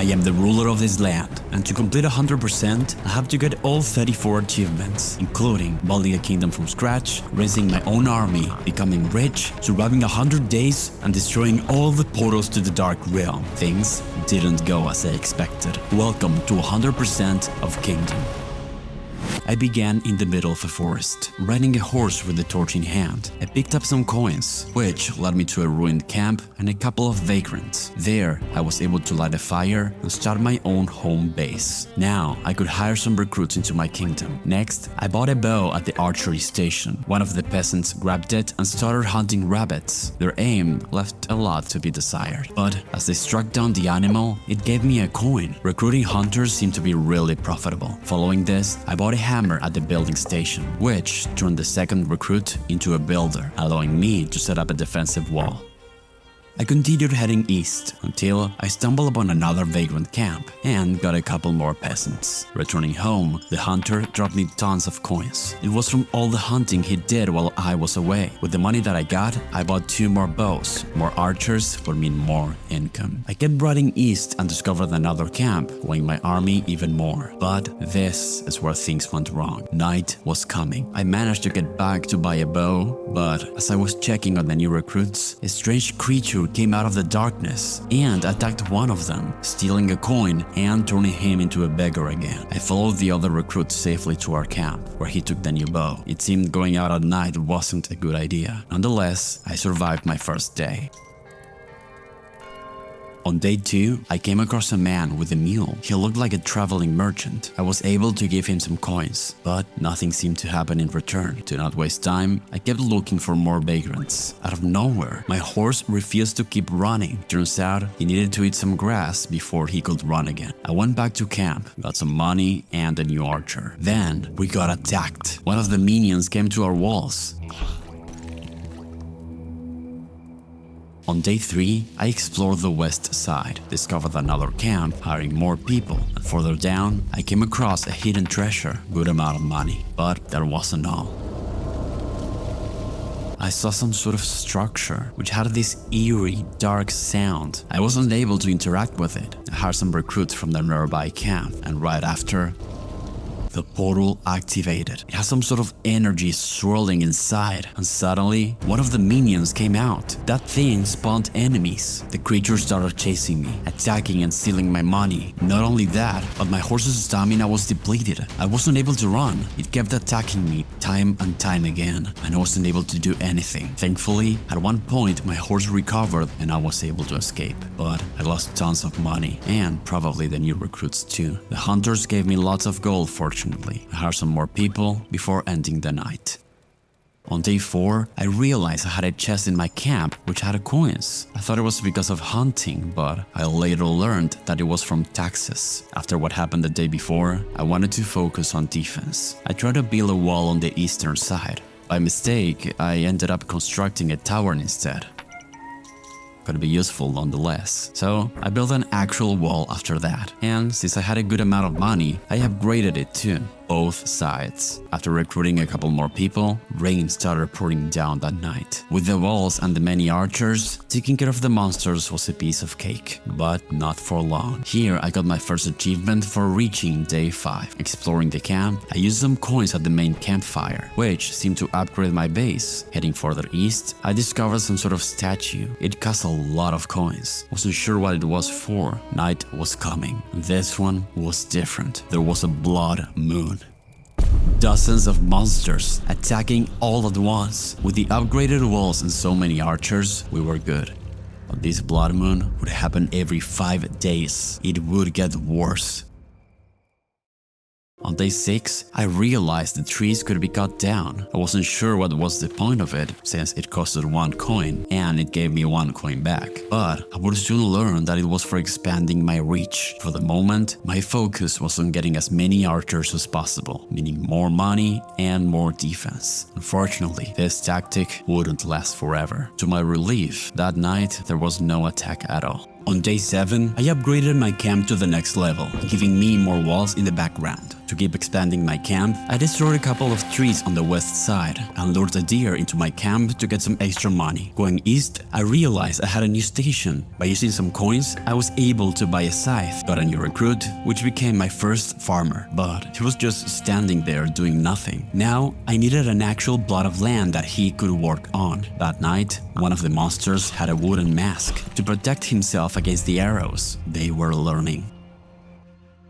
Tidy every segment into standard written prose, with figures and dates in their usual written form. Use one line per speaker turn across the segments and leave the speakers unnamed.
I am the ruler of this land, and to complete 100%, I have to get all 34 achievements, including building a kingdom from scratch, raising my own army, becoming rich, surviving 100 days, and destroying all the portals to the Dark Realm. Things didn't go as I expected. Welcome to 100% of Kingdom. I began in the middle of a forest, riding a horse with a torch in hand. I picked up some coins, which led me to a ruined camp and a couple of vagrants. There, I was able to light a fire and start my own home base. Now, I could hire some recruits into my kingdom. Next, I bought a bow at the archery station. One of the peasants grabbed it and started hunting rabbits. Their aim left a lot to be desired, but as they struck down the animal, it gave me a coin. Recruiting hunters seemed to be really profitable. Following this, I bought a hammer at the building station, which turned the second recruit into a builder, allowing me to set up a defensive wall. I continued heading east until I stumbled upon another vagrant camp and got a couple more peasants. Returning home, the hunter dropped me tons of coins. It was from all the hunting he did while I was away. With the money that I got, I bought 2 more bows. More archers would mean more income. I kept riding east and discovered another camp, weighing my army even more. But this is where things went wrong. Night was coming. I managed to get back to buy a bow, but as I was checking on the new recruits, a strange creature came out of the darkness and attacked one of them, stealing a coin and turning him into a beggar again. I followed the other recruit safely to our camp, where he took the new bow. It seemed going out at night wasn't a good idea. Nonetheless, I survived my first day. On day 2, I came across a man with a mule. He looked like a traveling merchant. I was able to give him some coins, but nothing seemed to happen in return. To not waste time, I kept looking for more vagrants. Out of nowhere, my horse refused to keep running. Turns out, he needed to eat some grass before he could run again. I went back to camp, got some money and a new archer. Then, we got attacked. One of the minions came to our walls. On day 3, I explored the west side, discovered another camp, hiring more people, and further down, I came across a hidden treasure, good amount of money, but that wasn't all. I saw some sort of structure which had this eerie, dark sound. I wasn't able to interact with it. I hired some recruits from the nearby camp, and right after, the portal activated. It has some sort of energy swirling inside, and suddenly, one of the minions came out. That thing spawned enemies. The creature started chasing me, attacking and stealing my money. Not only that, but my horse's stamina was depleted. I wasn't able to run. It kept attacking me time and time again, and I wasn't able to do anything. Thankfully, at one point, my horse recovered and I was able to escape. But I lost tons of money, and probably the new recruits too. The hunters gave me lots of gold, fortunately. I hired some more people before ending the night. On day 4, I realized I had a chest in my camp which had coins. I thought it was because of hunting, but I later learned that it was from taxes. After what happened the day before, I wanted to focus on defense. I tried to build a wall on the eastern side. By mistake, I ended up constructing a tower instead. Could be useful nonetheless. So I built an actual wall after that, and since I had a good amount of money, I upgraded it too. Both sides. After recruiting a couple more people, rain started pouring down that night. With the walls and the many archers, taking care of the monsters was a piece of cake, but not for long. Here I got my first achievement for reaching day 5. Exploring the camp, I used some coins at the main campfire, which seemed to upgrade my base. Heading further east, I discovered some sort of statue. It cost a lot of coins. Wasn't sure what it was for. Night was coming. This one was different. There was a blood moon. Dozens of monsters attacking all at once. With the upgraded walls and so many archers, we were good. But this blood moon would happen every 5 days. It would get worse. On day 6, I realized the trees could be cut down. I wasn't sure what was the point of it, since it costed 1 coin and it gave me 1 coin back. But I would soon learn that it was for expanding my reach. For the moment, my focus was on getting as many archers as possible, meaning more money and more defense. Unfortunately, this tactic wouldn't last forever. To my relief, that night there was no attack at all. On day 7, I upgraded my camp to the next level, giving me more walls in the background. To keep expanding my camp, I destroyed a couple of trees on the west side and lured a deer into my camp to get some extra money. Going east, I realized I had a new station. By using some coins, I was able to buy a scythe, got a new recruit, which became my first farmer. But he was just standing there doing nothing. Now, I needed an actual plot of land that he could work on. That night, one of the monsters had a wooden mask to protect himself against the arrows. They were learning.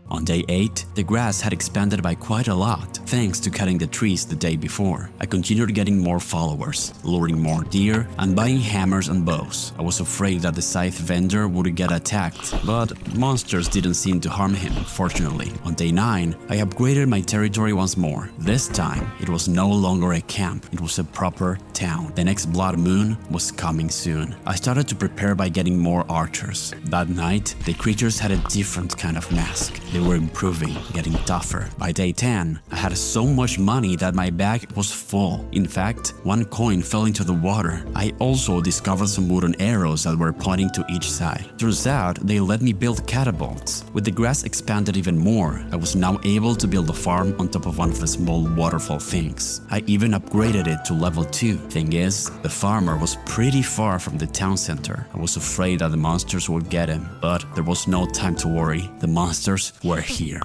On day 8, the grass had expanded by quite a lot, thanks to cutting the trees the day before. I continued getting more followers, luring more deer, and buying hammers and bows. I was afraid that the scythe vendor would get attacked, but monsters didn't seem to harm him, fortunately. On day 9, I upgraded my territory once more. This time, it was no longer a camp, it was a proper town. The next blood moon was coming soon. I started to prepare by getting more archers. That night, the creatures had a different kind of mask. They were improving, getting tougher. By day 10, I had so much money that my bag was full. In fact, one coin fell into the water. I also discovered some wooden arrows that were pointing to each side. Turns out, they let me build catapults. With the grass expanded even more, I was now able to build a farm on top of one of the small waterfall things. I even upgraded it to level 2. Thing is, the farmer was pretty far from the town center. I was afraid that the monsters would get him, but there was no time to worry. The monsters were here.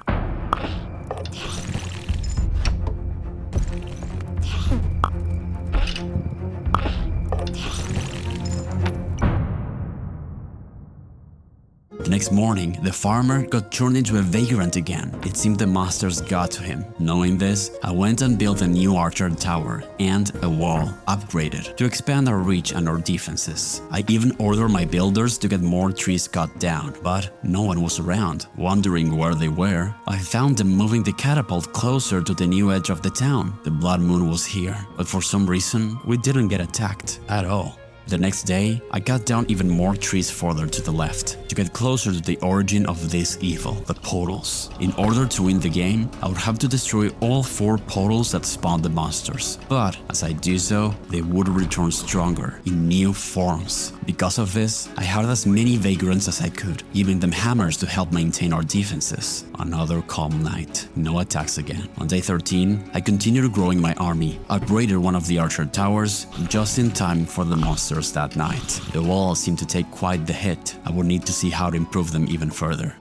The next morning, the farmer got turned into a vagrant again. It seemed the monsters got to him. Knowing this, I went and built a new archer tower and a wall, upgraded, to expand our reach and our defenses. I even ordered my builders to get more trees cut down, but no one was around. Wondering where they were, I found them moving the catapult closer to the new edge of the town. The blood moon was here, but for some reason, we didn't get attacked at all. The next day, I cut down even more trees further to the left to get closer to the origin of this evil, the portals. In order to win the game, I would have to destroy all 4 portals that spawned the monsters. But as I do so, they would return stronger, in new forms. Because of this, I hired as many vagrants as I could, giving them hammers to help maintain our defenses. Another calm night, no attacks again. On day 13, I continued growing my army, upgraded one of the archer towers, just in time for the monsters that night. The walls seemed to take quite the hit. I would need to see how to improve them even further.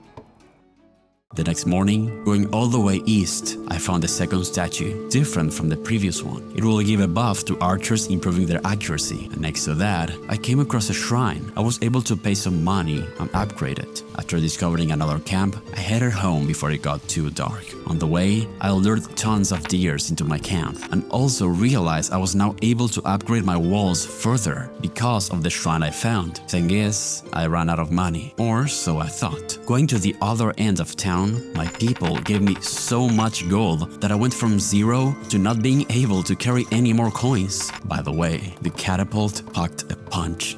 The next morning, going all the way east, I found a second statue, different from the previous one. It will give a buff to archers, improving their accuracy. And next to that, I came across a shrine. I was able to pay some money and upgrade it. After discovering another camp, I headed home before it got too dark. On the way, I lured tons of deers into my camp and also realized I was now able to upgrade my walls further because of the shrine I found. Thing is, I ran out of money, or so I thought. Going to the other end of town, my people gave me so much gold that I went from 0 to not being able to carry any more coins. By the way, the catapult packed a punch.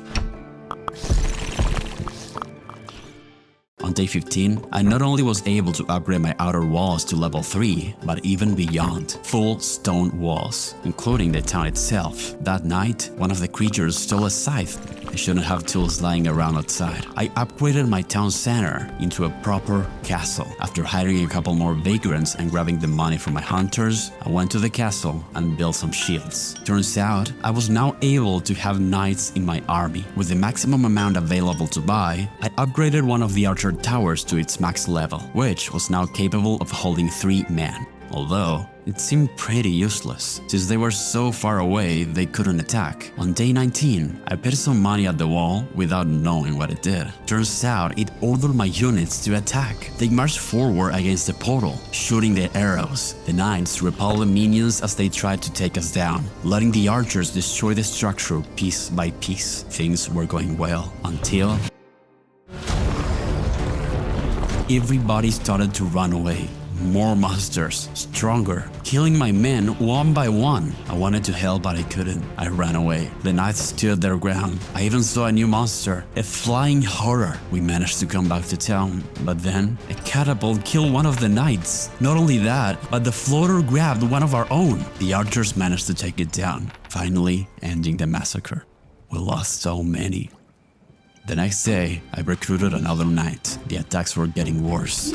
On day 15, I not only was able to upgrade my outer walls to level 3, but even beyond, full stone walls, including the town itself. That night, one of the creatures stole a scythe. I shouldn't have tools lying around outside. I upgraded my town center into a proper castle. After hiring a couple more vagrants and grabbing the money from my hunters, I went to the castle and built some shields. Turns out, I was now able to have knights in my army. With the maximum amount available to buy, I upgraded one of the archer towers to its max level, which was now capable of holding 3 men. Although, it seemed pretty useless, since they were so far away they couldn't attack. On day 19, I put some money at the wall without knowing what it did. Turns out it ordered my units to attack. They marched forward against the portal, shooting their arrows. The knights repelled the minions as they tried to take us down, letting the archers destroy the structure piece by piece. Things were going well until everybody started to run away. More monsters, stronger, killing my men one by one. I wanted to help, but I couldn't. I ran away. The knights stood their ground. I even saw a new monster, a flying horror. We managed to come back to town, but then a catapult killed one of the knights. Not only that, but the floater grabbed one of our own. The archers managed to take it down, finally ending the massacre. We lost so many. The next day, I recruited another knight. The attacks were getting worse.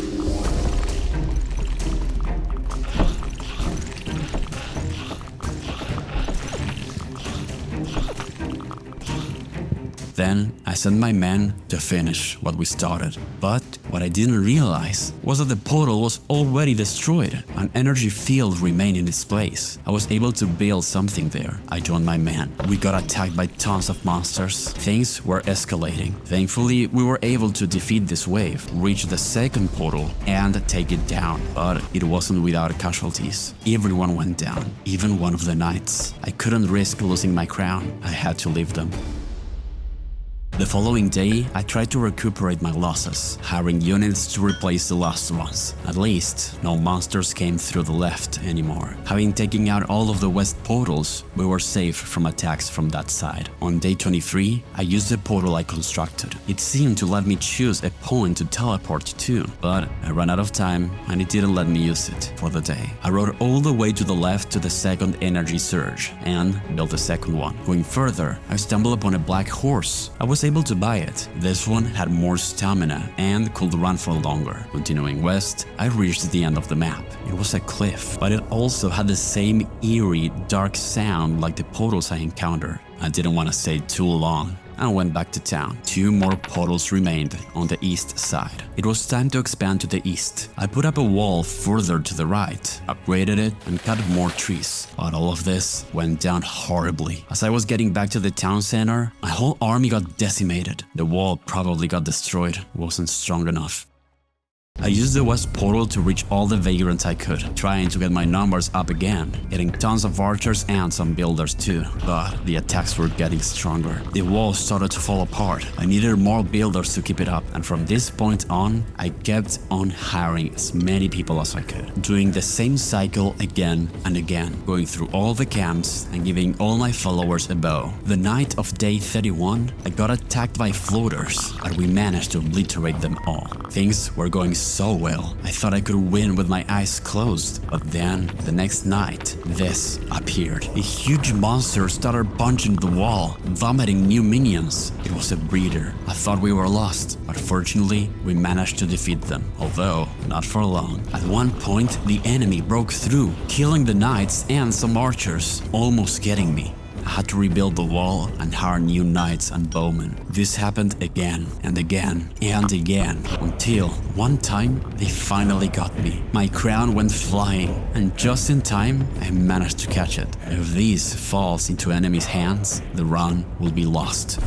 Then I sent my men to finish what we started. But what I didn't realize was that the portal was already destroyed. An energy field remained in its place. I was able to build something there. I joined my men. We got attacked by tons of monsters. Things were escalating. Thankfully, we were able to defeat this wave, reach the second portal, and take it down. But it wasn't without casualties. Everyone went down, even one of the knights. I couldn't risk losing my crown. I had to leave them. The following day, I tried to recuperate my losses, hiring units to replace the lost ones. At least, no monsters came through the left anymore. Having taken out all of the west portals, we were safe from attacks from that side. On day 23, I used the portal I constructed. It seemed to let me choose a point to teleport to, but I ran out of time and it didn't let me use it for the day. I rode all the way to the left to the second energy surge and built a second one. Going further, I stumbled upon a black horse. I was able to buy it. This one had more stamina and could run for longer. Continuing west, I reached the end of the map. It was a cliff, but it also had the same eerie, dark sound like the portals I encountered. I didn't want to stay too long and went back to town. 2 more portals remained on the east side. It was time to expand to the east. I put up a wall further to the right, upgraded it, and cut more trees. But all of this went down horribly. As I was getting back to the town center, my whole army got decimated. The wall probably got destroyed. It wasn't strong enough. I used the west portal to reach all the vagrants I could, trying to get my numbers up again, getting tons of archers and some builders too. But the attacks were getting stronger. The wall started to fall apart. I needed more builders to keep it up, and from this point on, I kept on hiring as many people as I could, doing the same cycle again and again, going through all the camps and giving all my followers a bow. The night of day 31, I got attacked by floaters, but we managed to obliterate them all. Things were going so well. I thought I could win with my eyes closed, but then the next night, this appeared. A huge monster started punching the wall, vomiting new minions. It was a breeder. I thought we were lost, but fortunately, we managed to defeat them, although not for long. At one point, the enemy broke through, killing the knights and some archers, almost getting me. I had to rebuild the wall and hire new knights and bowmen. This happened again and again and again, until one time they finally got me. My crown went flying, and just in time I managed to catch it. If this falls into enemies' hands, the run will be lost.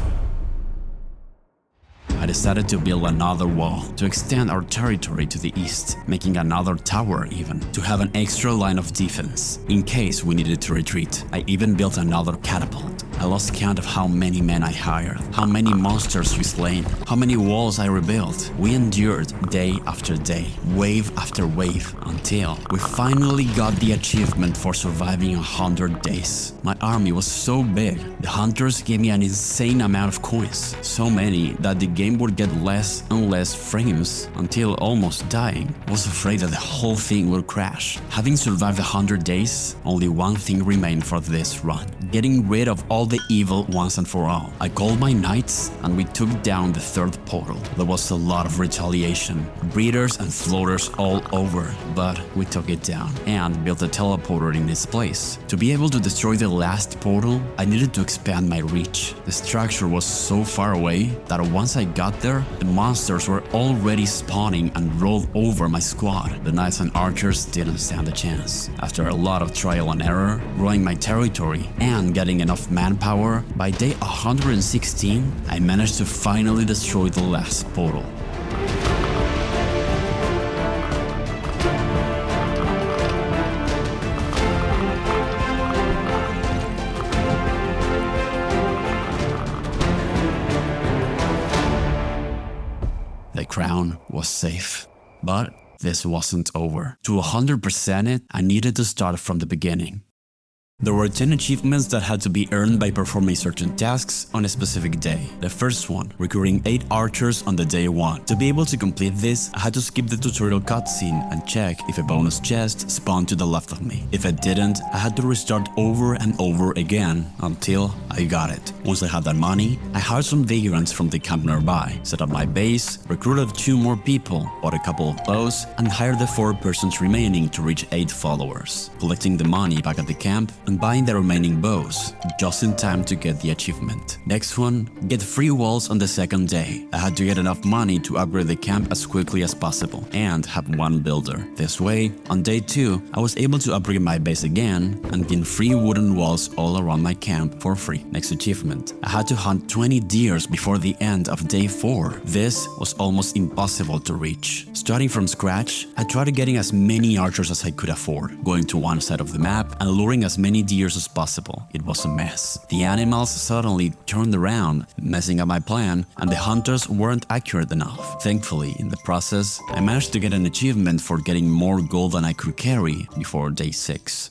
I decided to build another wall to extend our territory to the east, making another tower even, to have an extra line of defense, in case we needed to retreat. I even built another catapult. I lost count of how many men I hired, how many monsters we slain, how many walls I rebuilt. We endured day after day, wave after wave, until we finally got the achievement for surviving 100 days. My army was so big, the hunters gave me an insane amount of coins, so many that the game would get less and less frames until almost dying. I was afraid that the whole thing would crash. Having survived 100 days, only one thing remained for this run: getting rid of all the evil once and for all. I called my knights and we took down the third portal. There was a lot of retaliation, breeders and floaters all over, but we took it down and built a teleporter in its place. To be able to destroy the last portal, I needed to expand my reach. The structure was so far away that once I got there, the monsters were already spawning and rolled over my squad. The knights and archers didn't stand a chance. After a lot of trial and error, growing my territory, and getting enough manpower, by day 116, I managed to finally destroy the last portal. The crown was safe. But this wasn't over. To 100% it, I needed to start from the beginning. There were 10 achievements that had to be earned by performing certain tasks on a specific day. The first one, recruiting 8 archers on the day 1. To be able to complete this, I had to skip the tutorial cutscene and check if a bonus chest spawned to the left of me. If it didn't, I had to restart over and over again until I got it. Once I had that money, I hired some vagrants from the camp nearby, set up my base, recruited 2 more people, bought a couple of bows, and hired the 4 persons remaining to reach 8 followers, collecting the money back at the camp and buying the remaining bows, just in time to get the achievement. Next one, get free walls on the second day. I had to get enough money to upgrade the camp as quickly as possible and have 1 builder. This way, on day 2, I was able to upgrade my base again and gain free wooden walls all around my camp for free. Next achievement, I had to hunt 20 deers before the end of day 4. This was almost impossible to reach. Starting from scratch, I tried getting as many archers as I could afford, going to one side of the map and luring as many deers as possible. It was a mess. The animals suddenly turned around, messing up my plan, and the hunters weren't accurate enough. Thankfully, in the process, I managed to get an achievement for getting more gold than I could carry before day 6.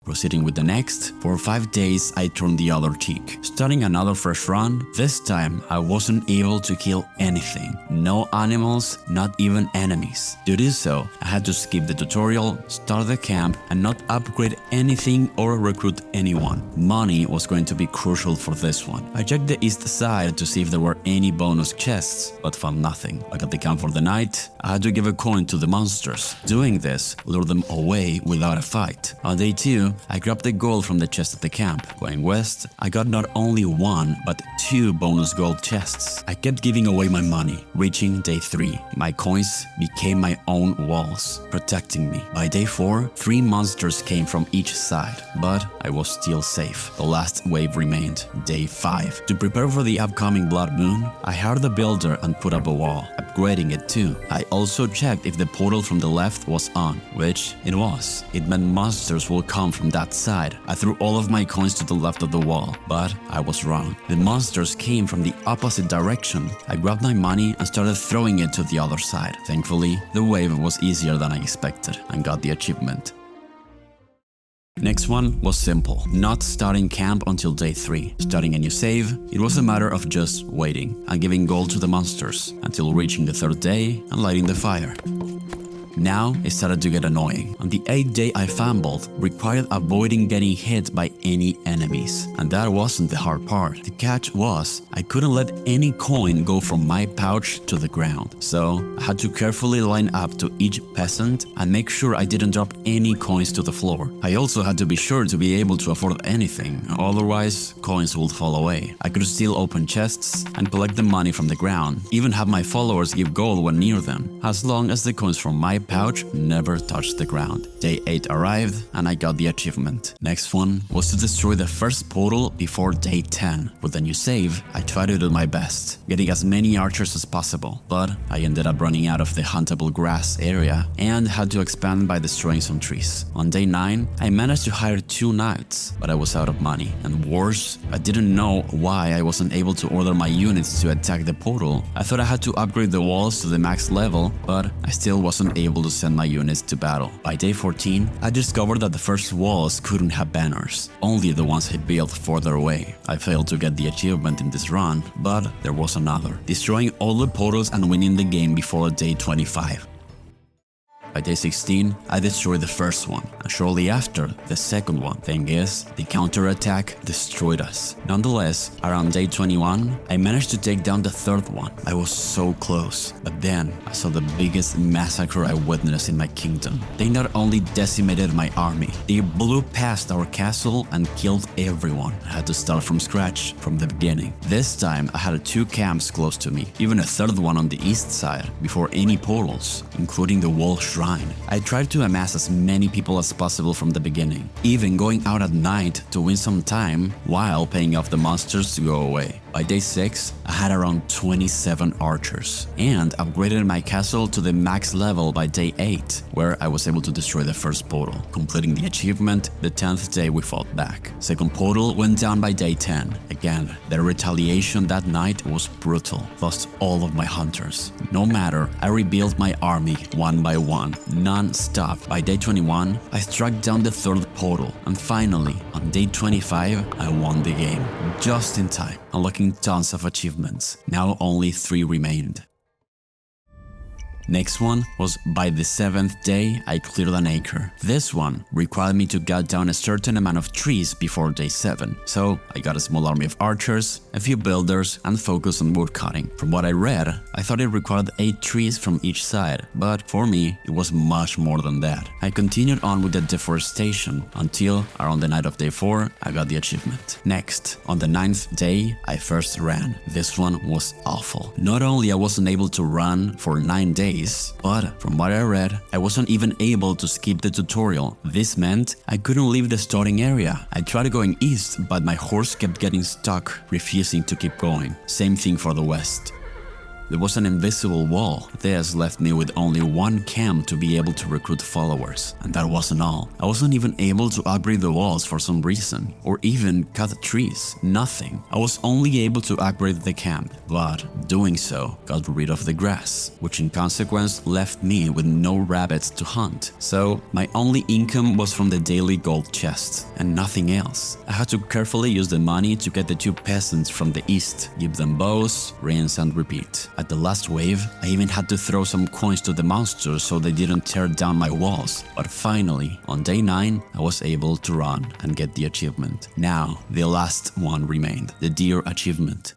Proceeding with the next, for 5 days I turned the other cheek. Starting another fresh run, this time I wasn't able to kill anything. No animals, not even enemies. To do so, I had to skip the tutorial, start the camp, and not upgrade anything or recruit anyone. Money was going to be crucial for this one. I checked the east side to see if there were any bonus chests, but found nothing. Back at the camp for the night, I had to give a coin to the monsters. Doing this lured them away without a fight. On day 2, I grabbed the gold from the chest at the camp. Going west, I got not only 1, but 2 bonus gold chests. I kept giving away my money. Reaching day 3, my coins became my own walls, protecting me. By day 4, 3 monsters came from each side, but I was still safe. The last wave remained. Day 5. To prepare for the upcoming blood moon, I hired a builder and put up a wall, upgrading it too. I also checked if the portal from the left was on, which it was. It meant monsters will come from that side. I threw all of my coins to the left of the wall, but I was wrong. The monsters came from the opposite direction. I grabbed my money and started throwing it to the other side. Thankfully, the wave was easier than I expected and got the achievement. Next one was simple, not starting camp until day 3. Starting a new save, it was a matter of just waiting and giving gold to the monsters until reaching the 3rd day and lighting the fire. Now it started to get annoying. On the 8th day I fumbled, required avoiding getting hit by any enemies. And that wasn't the hard part. The catch was, I couldn't let any coin go from my pouch to the ground. So I had to carefully line up to each peasant and make sure I didn't drop any coins to the floor. I also had to be sure to be able to afford anything, otherwise coins would fall away. I could still open chests and collect the money from the ground, even have my followers give gold when near them, as long as the coins from my pouch never touched the ground. Day 8 arrived and I got the achievement. Next one was to destroy the first portal before day 10. With the new save, I tried to do my best, getting as many archers as possible, but I ended up running out of the huntable grass area and had to expand by destroying some trees. On day 9, I managed to hire 2 knights, but I was out of money. And worse, I didn't know why I wasn't able to order my units to attack the portal. I thought I had to upgrade the walls to the max level, but I still wasn't able to send my units to battle. By day 14, I discovered that the first walls couldn't have banners, only the ones I built further away. I failed to get the achievement in this run, but there was another, destroying all the portals and winning the game before day 25. By day 16, I destroyed the first one, and shortly after, the second one. Thing is, the counterattack destroyed us. Nonetheless, around day 21, I managed to take down the third one. I was so close, but then I saw the biggest massacre I witnessed in my kingdom. They not only decimated my army, they blew past our castle and killed everyone. I had to start from scratch, from the beginning. This time, I had 2 camps close to me, even a third one on the east side, before any portals, including the wall shrine. I tried to amass as many people as possible from the beginning, even going out at night to win some time while paying off the monsters to go away. By day 6, I had around 27 archers and upgraded my castle to the max level by day 8, where I was able to destroy the first portal, completing the achievement the 10th day we fought back. Second portal went down by day 10. Again, the retaliation that night was brutal. Lost all of my hunters. No matter, I rebuilt my army one by one, non-stop. By day 21, I struck down the third portal, and finally, on day 25, I won the game, just in time, unlocking tons of achievements. Now only 3 remained. Next one was by the 7th day, I cleared an acre. This one required me to cut down a certain amount of trees before day 7, so I got a small army of archers, a few builders, and focused on wood cutting. From what I read, I thought it required 8 trees from each side, but for me, it was much more than that. I continued on with the deforestation until around the night of day 4, I got the achievement. Next, on the 9th day, I first ran. This one was awful. Not only I wasn't able to run for 9 days, but from what I read, I wasn't even able to skip the tutorial. This meant I couldn't leave the starting area. I tried going east, but my horse kept getting stuck, refusing to keep going. Same thing for the west. There was an invisible wall. This left me with only one camp to be able to recruit followers. And that wasn't all. I wasn't even able to upgrade the walls for some reason, or even cut the trees. Nothing. I was only able to upgrade the camp, but doing so got rid of the grass, which in consequence left me with no rabbits to hunt. So my only income was from the daily gold chests, and nothing else. I had to carefully use the money to get the 2 peasants from the east, give them bows, rinse and repeat. At the last wave, I even had to throw some coins to the monsters so they didn't tear down my walls. But finally, on day 9, I was able to run and get the achievement. Now, the last one remained, the deer achievement.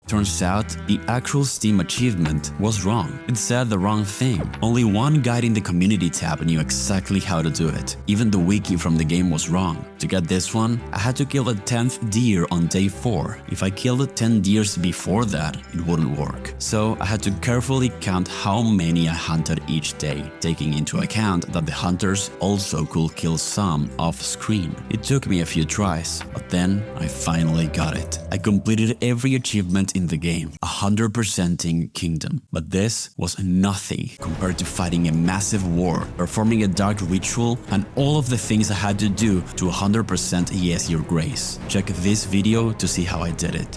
Turns out, the actual Steam achievement was wrong. It said the wrong thing. Only one guide in the community tab knew exactly how to do it. Even the wiki from the game was wrong. To get this one, I had to kill the 10th deer on day 4. If I killed the 10 deers before that, it wouldn't work. So I had to carefully count how many I hunted each day, taking into account that the hunters also could kill some off screen. It took me a few tries, but then I finally got it. I completed every achievement in the game, 100%ing Kingdom. But this was nothing compared to fighting a massive war, performing a dark ritual, and all of the things I had to do to 100% Yes Your Grace. Check this video to see how I did it.